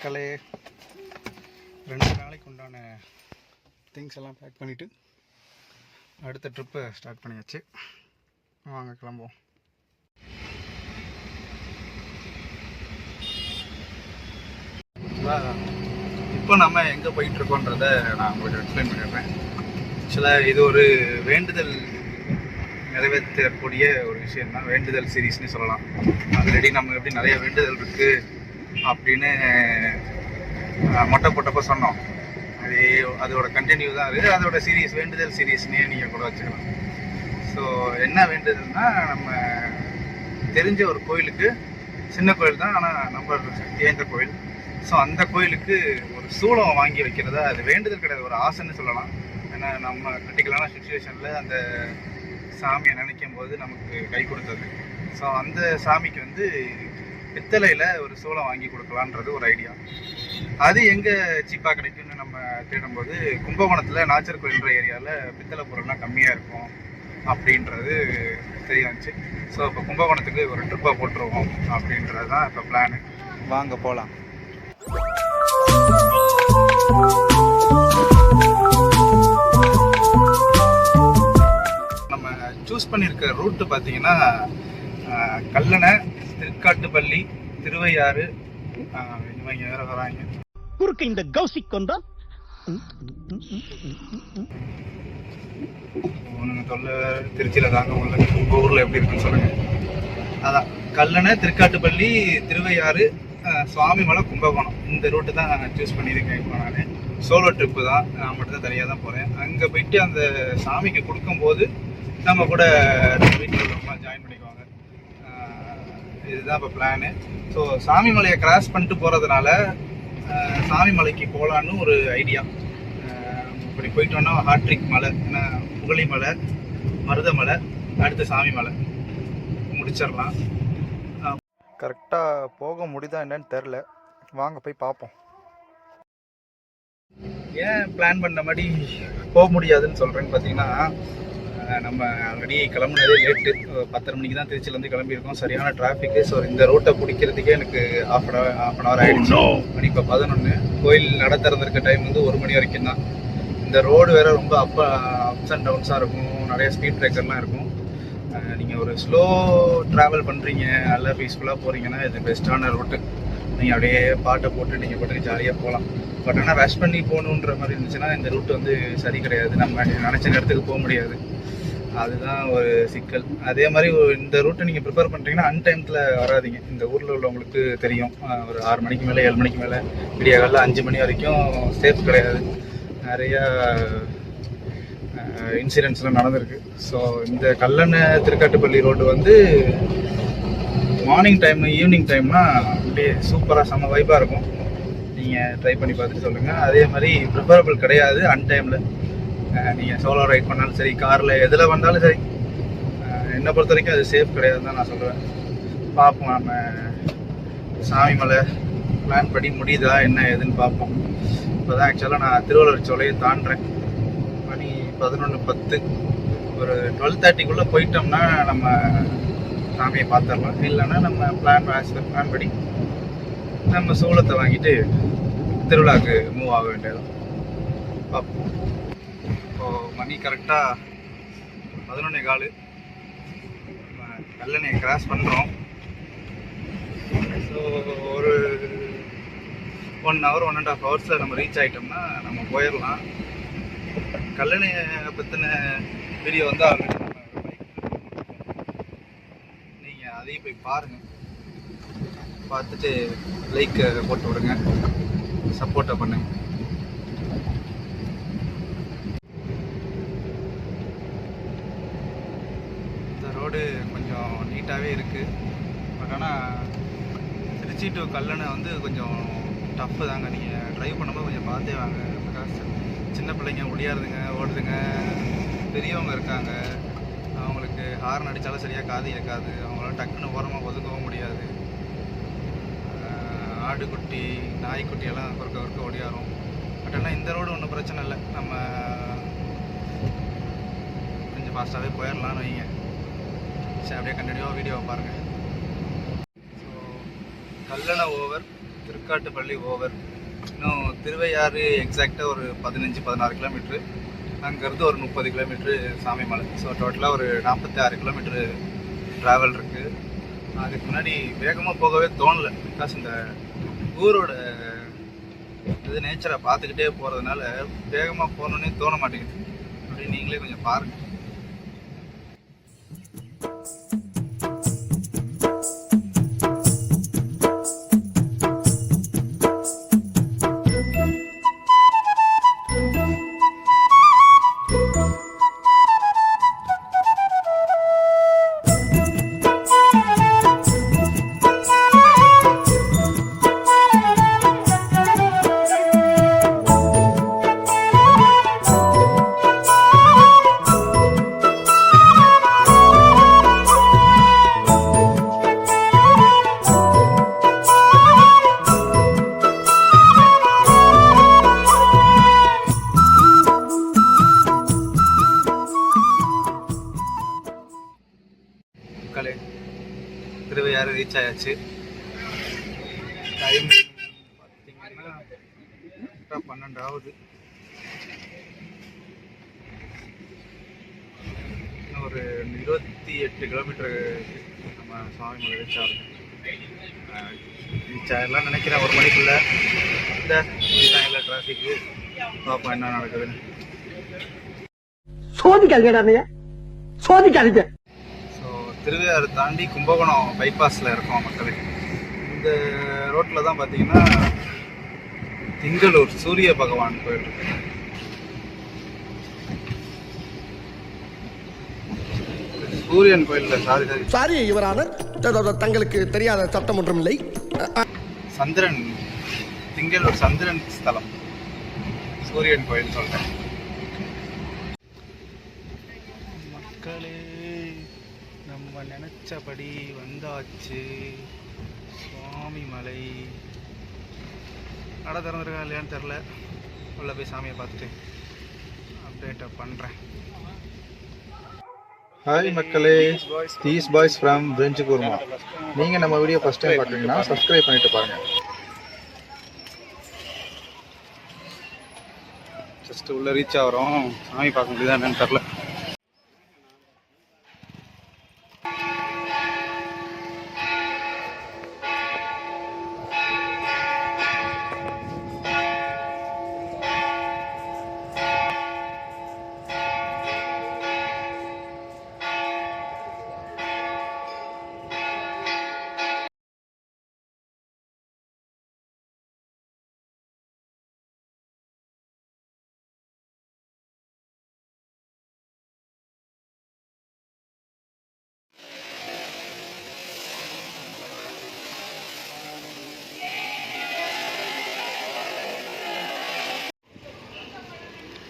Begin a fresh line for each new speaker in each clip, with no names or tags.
மக்களே, 2 நாளைக்கு உண்டான திங்ஸ் எல்லாம் பேக் பண்ணிவிட்டு அடுத்த ட்ரிப்பை ஸ்டார்ட் பண்ணியாச்சு. வாங்க கிளம்புவோம். இப்போ நம்ம எங்கே போயிட்டுருக்கோன்றதை நான் உங்களுக்கு எக்ஸ்பிளைன் பண்ணிடுறேன். ஆக்சுவலாக இது ஒரு வேண்டுதல் நிறைவேற்றக்கூடிய ஒரு விஷயந்தான். வேண்டுதல் சீரீஸ்னு சொல்லலாம். ஆல்ரெடி நம்ம எப்படி நிறைய வேண்டுதல் இருக்குது அப்படின்னு மொட்டை போட்டப்போ சொன்னோம். அதோட கண்டினியூ தான் இருக்குது. அதோட சீரீஸ் வேண்டுதல் சீரீஸ்னே நீங்கள் கூட வச்சுக்கலாம். ஸோ என்ன வேண்டுதல்னா, நம்ம தெரிஞ்ச ஒரு கோயிலுக்கு, சின்ன கோயில் தான் ஆனால் நம்ம தேர்ந்த கோயில். ஸோ அந்த கோயிலுக்கு ஒரு சூளம் வாங்கி வைக்கிறதா, அது வேண்டுதல் கிடையாது, ஒரு ஆசைன்னு சொல்லலாம். ஏன்னா நம்ம கிரிட்டிக்கலான சுச்சுவேஷனில் அந்த சாமியை நினைக்கும் போது நமக்கு கை கொடுத்தது. ஸோ அந்த சாமிக்கு வந்து பித்தளையில் ஒரு சூளம் வாங்கி கொடுக்கலான்றது ஒரு ஐடியா. அது எங்கே சீப்பாக கிடைக்கும்னு நம்ம தேடும்போது, கும்பகோணத்தில் நாச்சர் கோயில்ன்ற ஏரியாவில் பித்தளை பொருள்லாம் கம்மியாக இருக்கும் அப்படின்றது தெரிய வந்துச்சு. ஸோ இப்போ கும்பகோணத்துக்கு ஒரு ட்ரிப்பாக போட்டுருவோம் அப்படின்றது தான் இப்போ பிளானு. வாங்க போகலாம். நம்ம சூஸ் பண்ணியிருக்க ரூட்டு பார்த்தீங்கன்னா, கல்லணை, திருக்காட்டுப்பள்ளி, திருவையாறு, இவங்க வேற வராங்க.
குறுக்கு இந்த கௌசிக் கொண்டா
தொல்லை திருச்சியில் தாங்க உள்ள. உங்கள் ஊரில் எப்படி இருக்குன்னு சொல்லுங்கள். அதான் கல்லணை, திருக்காட்டுப்பள்ளி, திருவையாறு, சுவாமிமலை, கும்பகோணம், இந்த ரூட்டு தான் நான் சூஸ் பண்ணியிருக்கேன். இப்போ நான் சோலோ ட்ரிப்பு தான், நான் மட்டும் தான் தனியாக தான் போகிறேன். அங்கே போயிட்டு அந்த சாமிக்கு கொடுக்கும்போது நம்ம கூட வீட்டில் உள்ளவங்க ஜாயின் பண்ணிக்குவாங்க. இதுதான் இப்போ பிளானு. ஸோ சாமிமலையை கிராஸ் பண்ணிட்டு போகிறதுனால சாமிமலைக்கு போகலான்னு ஒரு ஐடியா. இப்படி போயிட்டோன்னா ஹாட்ரிக் மலை, புகழி மலை, மருதமலை, அடுத்து சாமிமலை முடிச்சிடலாம். கரெக்டாக போக முடியுதா என்னன்னு தெரில. வாங்க போய் பார்ப்போம். ஏன் பிளான் பண்ண மாதிரி போக முடியாதுன்னு சொல்கிறேன்னு பார்த்தீங்கன்னா, நம்ம ஆல்ரெடி கிளம்புனதே லேட்டு. 10:30 மணிக்கு தான் திருச்சியிலேருந்து கிளம்பியிருக்கோம். சரியான டிராஃபிக்கு. ஸோ இந்த ரூட்டை பிடிக்கிறதுக்கே எனக்கு ஹாஃப் அன் ஹவர் ஆகிடுச்சு. மணி இப்போ 11. கோயில் நட திறந்திருக்க டைம் வந்து 1 மணி வரைக்கும் தான். இந்த ரோடு வேறு ரொம்ப அப்ஸ் அண்ட் டவுன்ஸாக இருக்கும். நிறைய ஸ்பீட் பிரேக்கர்லாம் இருக்கும். நீங்கள் ஒரு ஸ்லோ ட்ராவல் பண்ணுறீங்க, நல்லா பீஸ்ஃபுல்லாக போகிறீங்கன்னா இது பெஸ்ட்டான ரூட்டு. நீங்கள் அப்படியே பாட்டை போட்டு நீங்கள் பாட்டுக்கு ஜாலியாக போகலாம். பட் ஆனால் ரஷ் பண்ணி போகணுன்ற மாதிரி இருந்துச்சுன்னா இந்த ரூட் வந்து சரி கிடையாது. நம்ம நினச்ச நேரத்துக்கு போக முடியாது. அதுதான் ஒரு சிக்கல். அதே மாதிரி இந்த ரூட்டை நீங்கள் ப்ரிப்பேர் பண்ணுறீங்கன்னா அன்டைமில் வராதிங்க. இந்த ஊரில் உள்ளவங்களுக்கு தெரியும், ஒரு 6 மணிக்கு மேலே 7 மணிக்கு மேலே விடிய காலைல 5 மணி வரைக்கும் சேஃப் கிடையாது. நிறையா இன்சிடென்ட்ஸ்லாம் நடந்திருக்கு. ஸோ இந்த கல்லணை திருக்காட்டுப்பள்ளி ரோடு வந்து மார்னிங் டைம், ஈவினிங் டைம்னா அப்படியே சூப்பராக செம்ம வைப்பாக இருக்கும். நீங்கள் ட்ரை பண்ணி பார்த்துட்டு சொல்லுங்கள். அதே மாதிரி ப்ரிஃபரபிள் கிடையாது அன்டைமில். நீங்கள் சோலோ ரைட் பண்ணாலும் சரி, காரில் எதில் வந்தாலும் சரி, என்னை பொறுத்த வரைக்கும் அது சேஃப் கிடையாதுன்னு தான் நான் சொல்லுவேன். பார்ப்போம், நம்ம சாமிமலை பிளான் படி முடியுதா என்ன ஏதுன்னு பார்ப்போம். இப்போ தான் ஆக்சுவலாக நான் திருவள்ளுவர் சோலையை தாண்டுறேன். மணி 11:10. ஒரு 12:30க்குள்ளே போயிட்டோம்னா நம்ம சாமியை பார்த்துடலாம். இல்லைன்னா நம்ம பிளான் படி நம்ம சூளத்தை வாங்கிட்டு திருவிழாவுக்கு மூவ் ஆக வேண்டியதான். பார்ப்போம். இப்போது மணி கரெக்டாக 11:15. கல்லணையை கிராஸ் பண்ணுறோம். ஸோ ஒரு 1 ஹவர் 1.5 ஹவர்ஸில் நம்ம ரீச் ஆகிட்டோம்னா நம்ம போயிடலாம். கல்லணையை பற்றின வீடியோ வந்து ஆல்ரெடி நம்ம நீங்கள் அதையும் போய் பாருங்கள். பார்த்துட்டு லைக் போட்டு விடுங்க, சப்போர்ட்டை பண்ணுங்க. இந்த ரோடு கொஞ்சம் நீட்டாகவே இருக்குது. பட் ஆனால் திருச்சி டு கல்லணை வந்து கொஞ்சம் டஃப்பு தாங்க. நீங்கள் ட்ரைவ் பண்ணும்போது கொஞ்சம் பார்த்தே வாங்க. பிகாஸ் சின்ன பிள்ளைங்க ஒடியாருதுங்க, ஓடுதுங்க, பெரியவங்க இருக்காங்க. அவங்களுக்கு ஹார்ன் அடித்தாலும் சரியாக காது கேட்காது. அவங்களால டக்குன்னு ஓரமாக ஒதுக்கவும் முடியாது. ஆடுக்குட்டி, நாய்க்குட்டி எல்லாம் குறுக்க ஓடியாரும். பட் ஆனால் இந்த ரோடு ஒன்றும் பிரச்சனை இல்லை. நம்ம கொஞ்சம் ஃபாஸ்ட்டாகவே போயிடலான்னு வைங்க. சரி, அப்படியே கண்டினியூவாக வீடியோவை பாருங்கள். So Kallanai over, Thirukattupalli over. இன்னும் திருவையாறு எக்ஸாக்டாக ஒரு 15-16 கிலோமீட்ரு, அங்கேருந்து ஒரு 30 கிலோமீட்ரு சாமிமலை. ஸோ டோட்டலாக ஒரு 46 கிலோமீட்ரு ட்ராவல் இருக்குது. அதுக்கு முன்னாடி வேகமாக போகவே தோணலை. பிகாஸ் இந்த ஊரோட இது நேச்சரை பார்த்துக்கிட்டே போகிறதுனால வேகமாக போகணுன்னே தோண மாட்டேங்குது. அப்படின்னு நீங்களே கொஞ்சம் பாருங்கள். திருவையாறு ரீச் ஆயாச்சு. டைம் பார்த்தீங்கன்னா 12 ஆகுது. இன்னும் ஒரு 28 கிலோமீட்டர் நம்ம சாமிமலை ரீச் ஆகும். ரீச் ஆகலாம் நினைக்கிறேன் 1 மணிக்குள்ளே. இந்த இல்லை டிராஃபிக்கு பார்ப்போம் என்ன நடக்குதுன்னு.
சோதிக்காதீங்க.
திருவையாறு தாண்டி கும்பகோணம் பைபாஸில் இருக்கோம் மக்களே. இந்த ரோட்டில் தான் பார்த்தீங்கன்னா திங்களூர் சூரிய பகவான் கோயில் இருக்கு. சூரியன் கோயிலில் சாரி
இவரான தங்களுக்கு தெரியாத சட்டம் ஒன்றும் இல்லை.
சந்திரன், திங்களூர் சந்திரன் ஸ்தலம் சூரியன் கோயில் சொல்கிறேன் மக்களே. நம்ம நினச்சபடி வந்தாச்சு சுவாமிமலை. நட திறந்துருக்கா இல்லையான்னு தெரில. உள்ள போய் சாமியை பார்த்துட்டு அப்டேட்டை பண்ணுறேன். ஹாய் மக்களே, these boys from French kurma. நீங்கள் நம்ம வீடியோ ஃபஸ்ட் டைம் பார்க்குறீங்கன்னா சப்ஸ்கிரைப் பண்ணிட்டு பாருங்கள். ஜஸ்ட் உள்ளே ரீச் ஆகிறோம். சாமி பார்க்க முடியுதா என்னன்னு தெரில.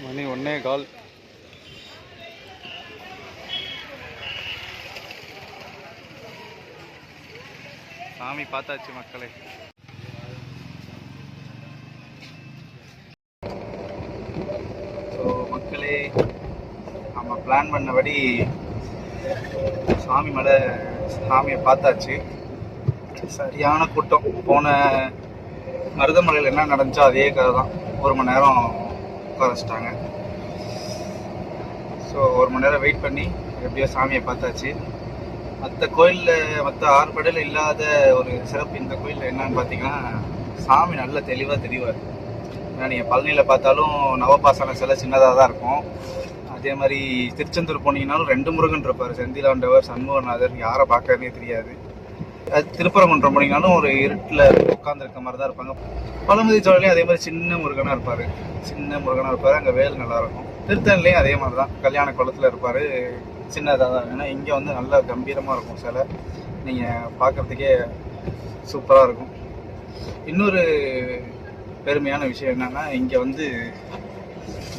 மணி 1:15. சாமி பார்த்தாச்சு மக்களே. ஸோ மக்களே, நம்ம பிளான் பண்ணபடி சாமிமலை சாமியை பார்த்தாச்சு. சரியான கூட்டம். போன மருதமலையில் என்ன நடந்துச்சோ அதே கதை தான். 1 மணி நேரம் உட்கார வச்சிட்டாங்க. ஸோ 1 மணி நேரம் வெயிட் பண்ணி எப்படியோ சாமியை பார்த்தாச்சு. மற்ற கோயிலில், மற்ற 6 படையில் இல்லாத ஒரு சிறப்பு இந்த கோயிலில் என்னன்னு பார்த்தீங்கன்னா, சாமி நல்ல தெளிவாக தெரிவார். ஏன்னா நீங்கள் பழனியில் பார்த்தாலும் நவபாசன சிலை சின்னதாக தான் இருக்கும். அதே மாதிரி திருச்செந்தூர் போனீங்கன்னாலும் 2 முருகன் இருப்பார். செந்திலாண்டவர், சண்முகநாதர், யாரை பார்க்கறதே தெரியாது. அது திருப்பரங்குன்றம் போனீங்கன்னாலும் ஒரு இருட்டில் உட்காந்துருக்க மாதிரி தான் இருப்பாங்க. பழமுதி சோழலையும் அதே மாதிரி சின்ன முருகனாக இருப்பார். அங்கே வேல் நல்லாயிருக்கும். திருத்தணிலையும் அதே மாதிரி தான் கல்யாண குளத்தில் இருப்பார். சின்னதாக தான். ஏன்னா இங்கே வந்து நல்லா கம்பீரமாக இருக்கும் சிலை. நீங்கள் பார்க்குறதுக்கே சூப்பராக இருக்கும். இன்னொரு பெருமையான விஷயம் என்னென்னா, இங்கே வந்து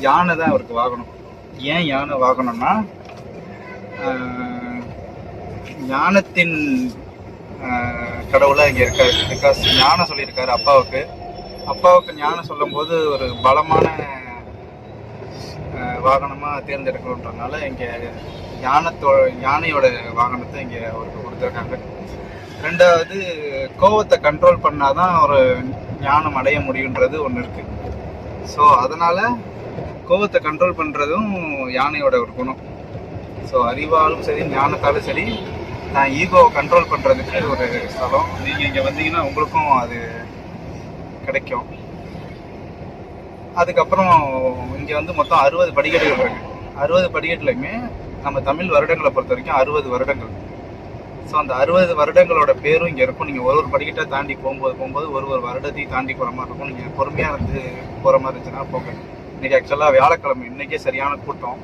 யானை தான் அவருக்கு வாகனம். ஏன் யானை வாகனம்னா, ஞானத்தின் கடவுளாக இங்கே இருக்காரு. பிகாஸ் ஞானம் சொல்லியிருக்காரு அப்பாவுக்கு ஞானம் சொல்லும்போது ஒரு பலமான வாகனமாக தேர்ந்தெடுக்கணுன்றதுனால இங்கே யானையோட வாகனத்தை இங்கே அவருக்கு கொடுத்துருக்காங்க. ரெண்டாவது கோவத்தை கண்ட்ரோல் பண்ணாதான் ஒரு ஞானம் அடைய முடியுன்றது ஒன்று இருக்கு. ஸோ அதனால கோவத்தை கண்ட்ரோல் பண்ணுறதும் யானையோட ஒரு குணம். ஸோ அறிவாலும் சரி ஞானத்தாலும் சரி நான் ஈகோவை கண்ட்ரோல் பண்ணுறதுக்கு ஒரு ஸ்தலம். நீங்கள் இங்கே வந்தீங்கன்னா உங்களுக்கும் அது கிடைக்கும். அதுக்கப்புறம் இங்கே வந்து மொத்தம் 60 படிக்கட்டுகள் இருக்கு. 60 படிக்கட்டுலையுமே நம்ம தமிழ் வருடங்களை பொறுத்த வரைக்கும் 60 வருடங்கள். ஸோ அந்த 60 வருடங்களோட பேரும் இங்கே இருக்கும். நீங்கள் ஒரு படிக்கட்டை தாண்டி போகும்போது ஒரு வருடத்தையும் தாண்டி போகிற மாதிரி இருக்கும். நீங்கள் பொறுமையாக இருந்து போகிற மாதிரி இருந்துச்சுன்னா போங்க. இன்றைக்கி ஆக்சுவலாக வியாழக்கிழமை, இன்றைக்கே சரியான கூட்டம்.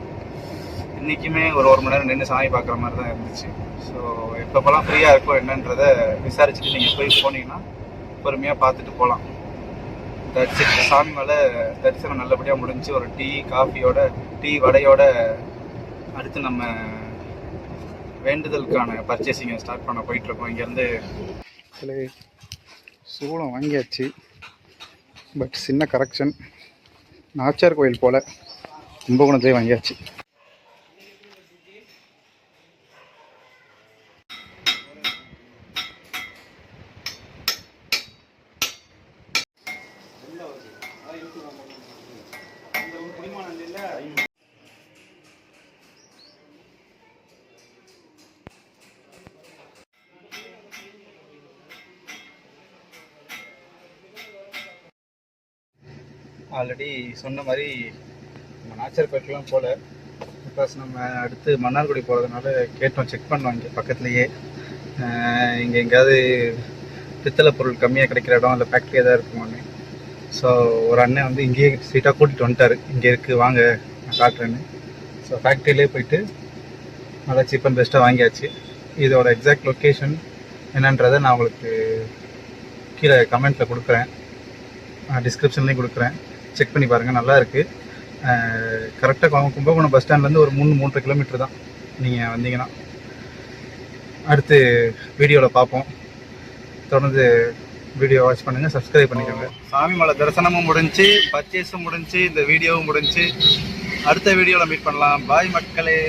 இன்றைக்குமே ஒரு மணி நேரம் நின்று சாமி பார்க்குற மாதிரி தான் இருந்துச்சு. ஸோ எப்பப்போலாம் ஃப்ரீயாக இருக்கோ என்னன்றதை விசாரிச்சுட்டு நீங்கள் போய் போனீங்கன்னா பொறுமையாக பார்த்துட்டு போகலாம். சாமி மேலே தரிசனம் நல்லபடியாக முடிஞ்சு ஒரு டீ வடையோட அடுத்து நம்ம வேண்டுதலுக்கான பர்ச்சேசிங்கை ஸ்டார்ட் பண்ண போயிட்டுருக்கோம். இங்கேருந்து சில சூளம் வாங்கியாச்சு. பட் சின்ன கரெக்ஷன், நாச்சியார் கோயில் போல் கும்பகோணத்தையே வாங்கியாச்சு. ஆல்ரெடி சொன்ன மாதிரி நம்ம நாச்சியார் கோயிலுக்குலாம் போகல. பிகாஸ் நம்ம அடுத்து மன்னார்குடி போகிறதுனால கேட்டோம், செக் பண்ணோம் இங்கே பக்கத்துலேயே இங்கே எங்கேயாவது பித்தளை பொருள் கம்மியாக கிடைக்கிற இடம் இல்லை ஃபேக்ட்ரி எதாவது இருக்குமான்னு. ஸோ ஒரு அண்ணன் வந்து இங்கேயே ஸ்ட்ரீட்டாக கூட்டிகிட்டு வந்துட்டார். இங்கே இருக்குது வாங்க நான் காட்டுறேன்னு. ஸோ ஃபேக்ட்ரியிலே போயிட்டு நல்லா சீப் அண்ட் பெஸ்ட்டாக வாங்கியாச்சு. இதோட எக்ஸாக்ட் லொக்கேஷன் என்னன்றதை நான் உங்களுக்கு கீழே கமெண்ட்டில் கொடுக்குறேன், டிஸ்கிரிப்ஷன்லேயும் கொடுக்குறேன். செக் பண்ணி பாருங்கள், நல்லா இருக்குது. கரெக்டாக கும்பகோணம் பஸ் ஸ்டாண்ட்லேருந்து ஒரு 3-3.5 கிலோமீட்டர் தான் நீங்கள் வந்தீங்கன்னா. அடுத்து வீடியோவில் பார்ப்போம். தொடர்ந்து வீடியோ வாட்ச் பண்ணுங்கள், சப்ஸ்கிரைப் பண்ணிக்கோங்க. சாமி மலை தரிசனமும் முடிஞ்சு, பர்ச்சேஸும் முடிஞ்சு, இந்த வீடியோவும் முடிஞ்சு. அடுத்த வீடியோவில் மீட் பண்ணலாம். பாய் மக்களே.